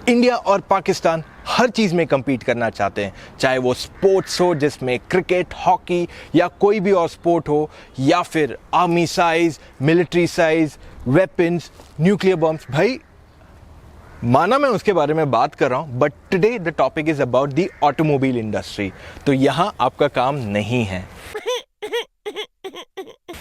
India और पाकिस्तान हर चीज़ में compete करना चाहते हैं, चाहे वो स्पोर्ट्स हो जिसमें क्रिकेट, हॉकी या कोई भी और स्पोर्ट हो, या फिर army size, military size, weapons, nuclear bombs. भाई माना मैं उसके बारे में बात कर रहा हूँ, but today the topic is about the automobile industry. तो यहाँ आपका काम नहीं है।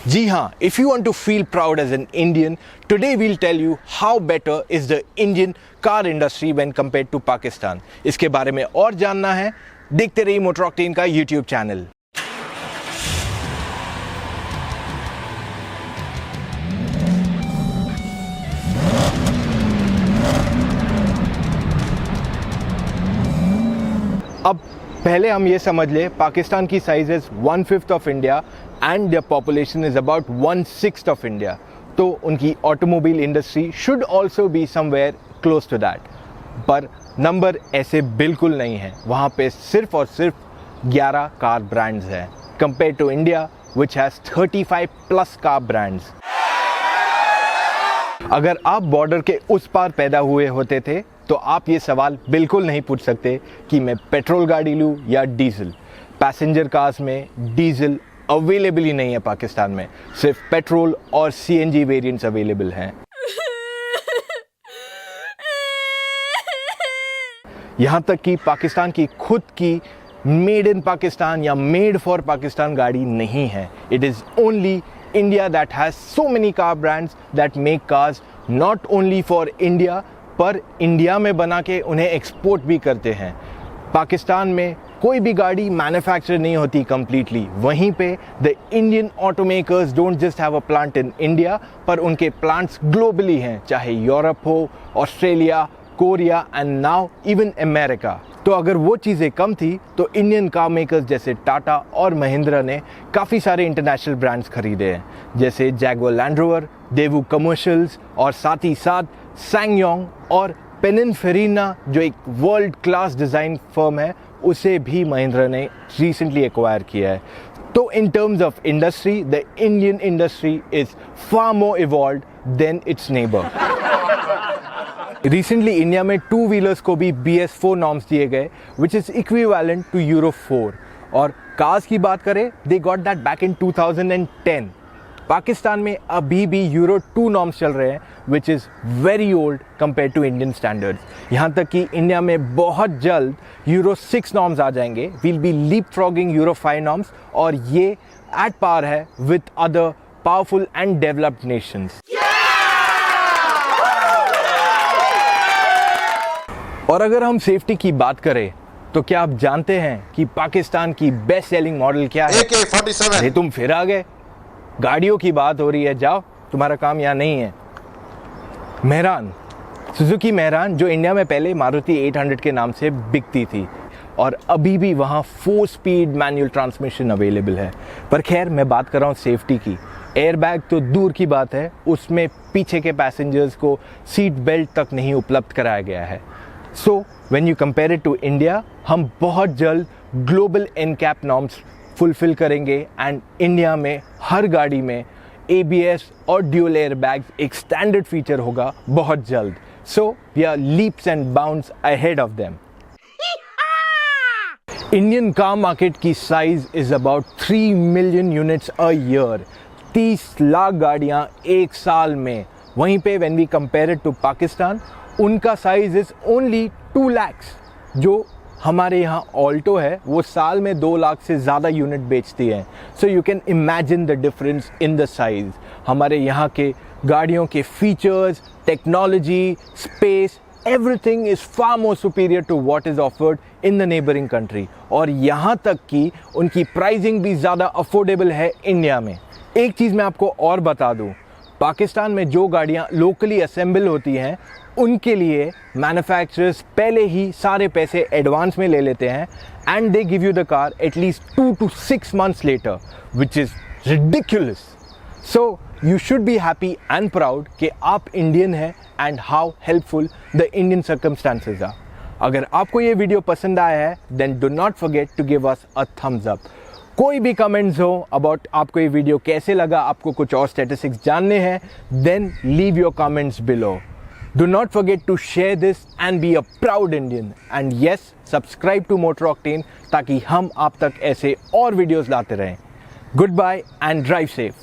जी हाँ, if you want to feel proud as an Indian, today we'll tell you how better is the Indian car industry when compared to Pakistan. इसके बारे में और जानना है, देखते रहिए मोटर ऑक्टेन का YouTube चैनल। अब पहले हम ये समझ ले, पाकिस्तान की size is 1/5 of India and their population is about 1/6 of India. तो उनकी automobile industry should also be somewhere close to that, पर नंबर ऐसे बिल्कुल नहीं है। वहाँ पे सिर्फ और सिर्फ 11 कार ब्रांड्स हैं compare to India which has 35+ car brands. अगर आप बॉर्डर के उस पार पैदा हुए होते थे तो आप ये सवाल बिल्कुल नहीं पूछ सकते कि मैं पेट्रोल गाड़ी लूँ या डीजल। पैसेंजर कार्स में डीजल अवेलेबल ही नहीं है पाकिस्तान में, सिर्फ पेट्रोल और सीएनजी वेरिएंट्स अवेलेबल हैं। यहाँ तक कि पाकिस्तान की खुद की मेड इन पाकिस्तान या मेड फॉर पाकिस्तान गाड़ी नहीं है। It is only India that has so many car brands that make cars not only for India, पर इंडिया में बना के उन्हें एक्सपोर्ट भी करते हैं। पाकिस्तान में कोई भी गाड़ी मैन्युफैक्चर नहीं होती कंप्लीटली। वहीं पे the Indian automakers don't just have a plant in India, पर उनके प्लांट्स ग्लोबली हैं, चाहे यूरोप हो, Australia, Korea and now even America. तो अगर वो चीज़ें कम थी तो इंडियन कार मेकर्स जैसे टाटा और महिंद्रा ने काफ़ी सारे इंटरनेशनल ब्रांड्स खरीदे हैं, जैसे Jaguar land rover, Daewoo commercials और साथ ही साथ सैंगयोंग और पिनिनफेरिना जो एक वर्ल्ड क्लास डिज़ाइन फर्म है, उसे भी महिंद्रा ने रिसेंटली एक्वायर किया है। तो in terms of industry, the Indian industry is far more evolved than its neighbour. Recently India में टू व्हीलर्स को भी BS4 नॉर्म्स दिए गए, which is equivalent to euro 4। और कार्स की बात करें, they got that back in 2010। Pakistan में अभी भी यूरो 2 नॉर्म्स चल रहे हैं, which is very old compare to Indian standards. यहाँ तक कि इंडिया में बहुत जल्द यूरो 6 नॉर्म्स आ जाएंगे। We'll be leap frogging euro 5 norms, और ये एट पार है with other powerful and developed nations. और अगर हम सेफ्टी की बात करें तो क्या आप जानते हैं कि पाकिस्तान की बेस्ट सेलिंग मॉडल क्या है? AK-47। अरे तुम फिर आ गए, गाड़ियों की बात हो रही है, जाओ, तुम्हारा काम यहाँ नहीं है। मेहरान, सुजुकी मेहरान, जो इंडिया में पहले मारुति 800 के नाम से बिकती थी, और अभी भी वहाँ 4 स्पीड मैनुअल ट्रांसमिशन अवेलेबल है। पर खैर, मैं बात कर रहा हूँ सेफ्टी की। एयरबैग तो दूर की बात है, उसमें पीछे के पैसेंजर्स को सीट बेल्ट तक नहीं उपलब्ध कराया गया है। So when you compare it to India, हम बहुत जल्द ग्लोबल NCAP नॉर्म्स फुलफिल करेंगे एंड इंडिया में हर गाड़ी में ABS और ड्यूल एयरबैग्स एक स्टैंडर्ड फीचर होगा बहुत जल्द। So we are leaps and bounds ahead of them. Indian car market की size is about 3 million units a year, 30 lakh गाड़ियाँ एक साल में। वहीं पे व्हेन वी कंपेयर इट टू पाकिस्तान, उनका साइज इज ओनली 2 lakhs। जो हमारे यहाँ ऑल्टो है वो साल में 2 लाख से ज़्यादा यूनिट बेचती है। So you can imagine the difference in the size. हमारे यहाँ के गाड़ियों के features, technology, space, everything is far more superior to what is offered in the neighbouring country. और यहाँ तक कि उनकी प्राइसिंग भी ज़्यादा अफोर्डेबल है इंडिया में। एक चीज़ मैं आपको और बता दूँ, पाकिस्तान में जो गाड़ियाँ लोकली असेंबल होती हैं उनके लिए मैन्युफैक्चरर्स पहले ही सारे पैसे एडवांस में ले लेते हैं and they give you the car at least 2 to 6 months later, which is ridiculous. So you should be happy and proud कि आप इंडियन हैं and how helpful the Indian circumstances are. अगर आपको ये वीडियो पसंद आया है then do not forget to give us a thumbs up. कोई भी कमेंट्स हो अबाउट आपको ये वीडियो कैसे लगा, आपको कुछ और स्टैटिस्टिक्स जानने हैं, then leave your comments below. Do not forget to share this and be a proud Indian. And yes, subscribe to Motor Octane ताकि हम आप तक ऐसे और वीडियोस लाते रहें. Goodbye and drive safe.